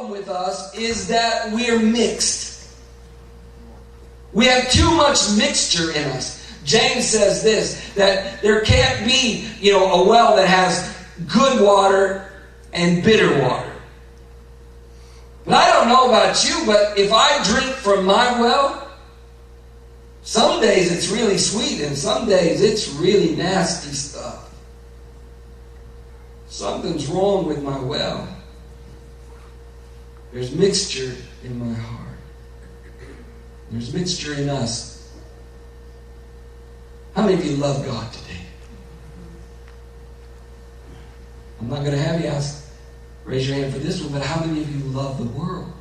problem with us is that we're mixed. We have too much mixture in us. James says this, that there can't be, a well that has good water and bitter water. But I don't know about you, but if I drink from my well, some days it's really sweet and some days it's really nasty stuff. Something's wrong with my well. There's mixture in my heart. There's mixture in us. How many of you love God today? I'm not going to have you raise your hand for this one, but how many of you love the world?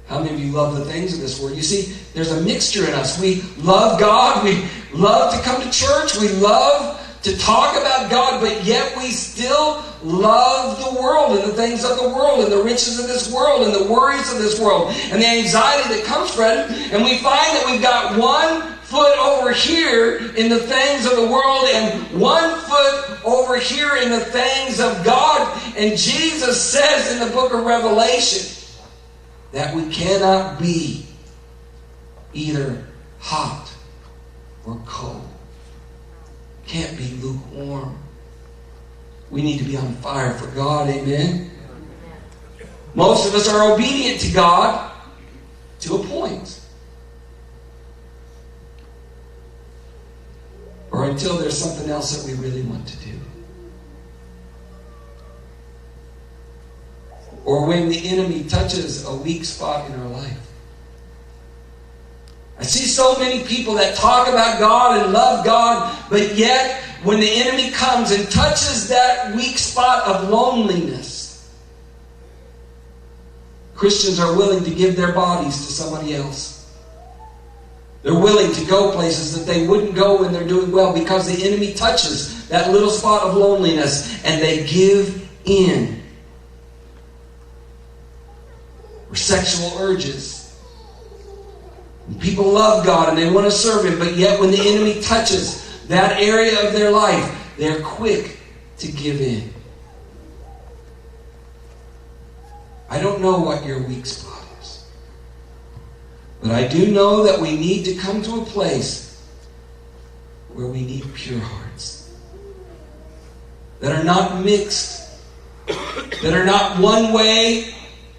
How many of you love the things of this world? You see, there's a mixture in us. We love God. We love to come to church. We love to talk about God, but yet we still love the world and the things of the world and the riches of this world and the worries of this world and the anxiety that comes from it. And we find that we've got 1 foot over here in the things of the world and 1 foot over here in the things of God. And Jesus says in the book of Revelation that we cannot be either hot or cold. Can't be lukewarm. We need to be on fire for God. Amen. Most of us are obedient to God to a point. Or until there's something else that we really want to do. Or when the enemy touches a weak spot in our life. I see so many people that talk about God and love God, but yet when the enemy comes and touches that weak spot of loneliness, Christians are willing to give their bodies to somebody else. They're willing to go places that they wouldn't go when they're doing well because the enemy touches that little spot of loneliness and they give in. Or sexual urges. People love God and they want to serve Him, but yet when the enemy touches that area of their life, they're quick to give in. I don't know what your weak spot is, but I do know that we need to come to a place where we need pure hearts that are not mixed, that are not one way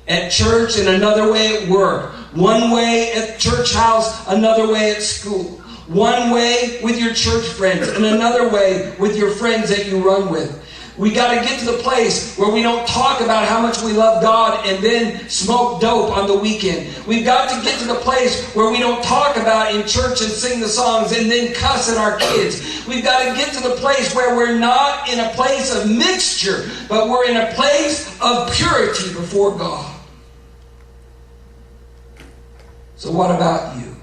at church and another way at work. One way at church house, another way at school. One way with your church friends, and another way with your friends that you run with. We got to get to the place where we don't talk about how much we love God and then smoke dope on the weekend. We've got to get to the place where we don't talk about in church and sing the songs and then cuss at our kids. We've got to get to the place where we're not in a place of mixture, but we're in a place of purity before God. So what about you?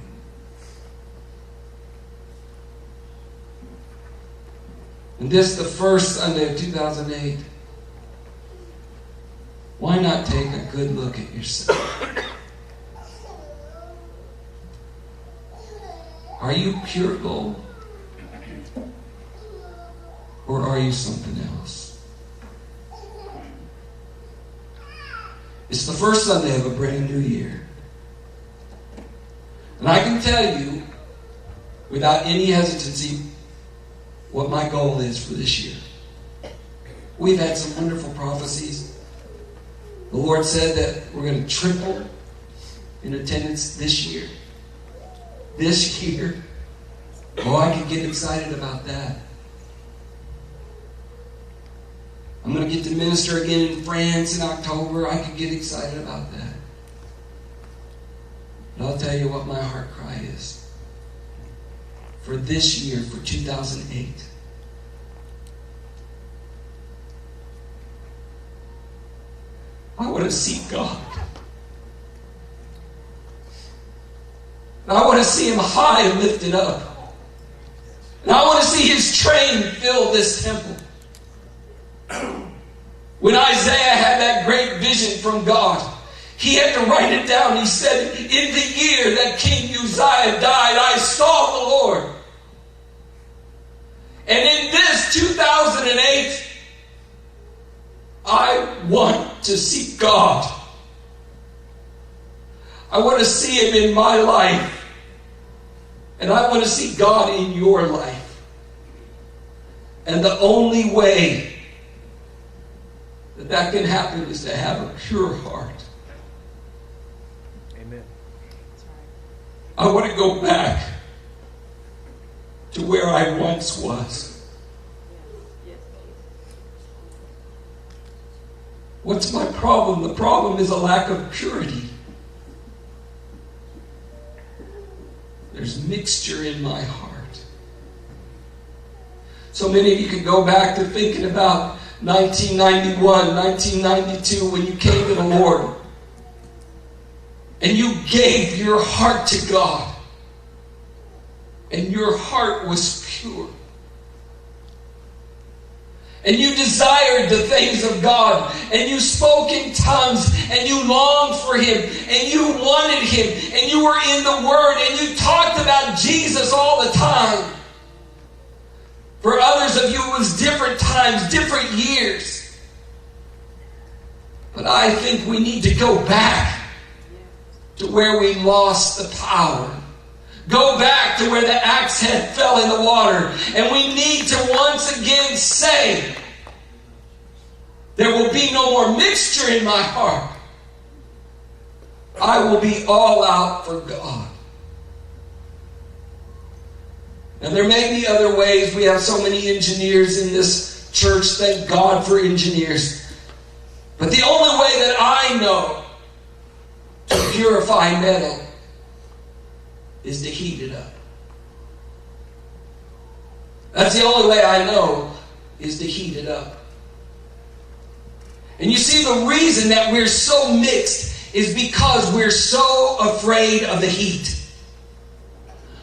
And this is the first Sunday of 2008. Why not take a good look at yourself? Are you pure gold? Or are you something else? It's the first Sunday of a brand new year. And I can tell you, without any hesitancy, what my goal is for this year. We've had some wonderful prophecies. The Lord said that we're going to triple in attendance this year. This year. Oh, I could get excited about that. I'm going to get to minister again in France in October. I could get excited about that. But I'll tell you what my heart cry is. For this year, for 2008. I want to see God. And I want to see Him high and lifted up. And I want to see His train fill this temple. When Isaiah had that great vision from God, he had to write it down. He said, in the year that King Uzziah died, I saw the Lord. And in this 2008, I want to see God. I want to see Him in my life. And I want to see God in your life. And the only way that can happen is to have a pure heart. Amen. I want to go back to where I once was. What's my problem? The problem is a lack of purity. There's mixture in my heart. So many of you can go back to thinking about 1991, 1992 when you came to the Lord. And you gave your heart to God. And your heart was pure. And you desired the things of God. And you spoke in tongues. And you longed for Him. And you wanted Him. And you were in the Word. And you talked about Jesus all the time. For others of you, it was different times, different years. But I think we need to go back to where we lost the power. Go back to where the axe head fell in the water. And we need to once again say, there will be no more mixture in my heart. I will be all out for God. And there may be other ways. We have so many engineers in this church. Thank God for engineers. But the only way that I know to purify metal is to heat it up. That's the only way I know, is to heat it up. And you see, the reason that we're so mixed is because we're so afraid of the heat.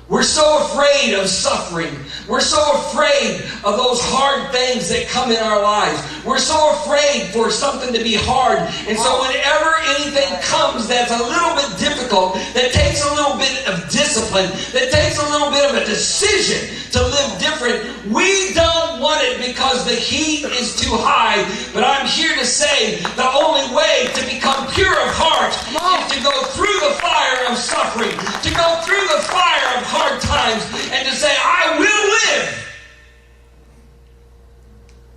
We're so afraid of suffering. We're so afraid of those hard things that come in our lives. We're so afraid for something to be hard. And so whenever anything comes that's a little bit difficult, that takes a little bit of discipline, that takes a little bit of a decision to live different, we don't want it because the heat is too high. But I'm here to say the only way to become pure of heart is to go through the fire of suffering, to go through the fire of hard times, and to say, I will live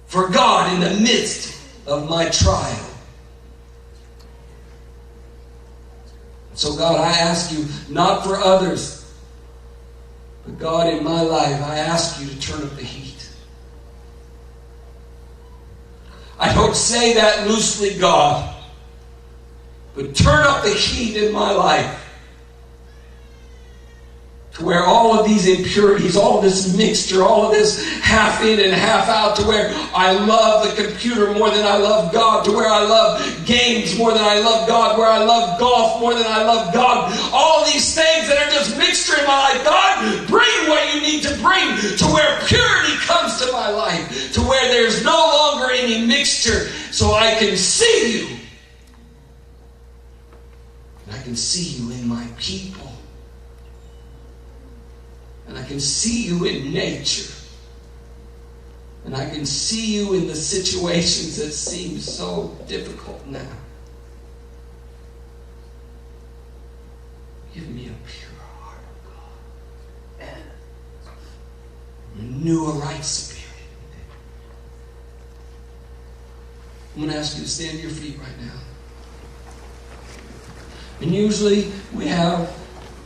for God in the midst of my trial. So God, I ask you, not for others, but God, in my life, I ask you to turn up the heat. I don't say that loosely, God, but turn up the heat in my life. To where all of these impurities, all of this mixture, all of this half in and half out, to where I love the computer more than I love God, to where I love games more than I love God, where I love golf more than I love God. All of these things that are just mixture in my life, God, bring what you need to bring to where purity comes to my life, to where there's no longer any mixture, so I can see you. And I can see you in my people. And I can see you in nature. And I can see you in the situations that seem so difficult now. Give me a pure heart, God. Renew a right spirit. I'm going to ask you to stand to your feet right now. And usually we have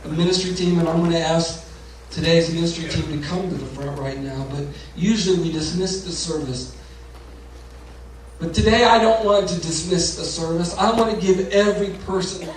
a ministry team, and I'm going to ask today's ministry team to come to the front right now, but usually we dismiss the service. But today I don't want to dismiss the service. I want to give every person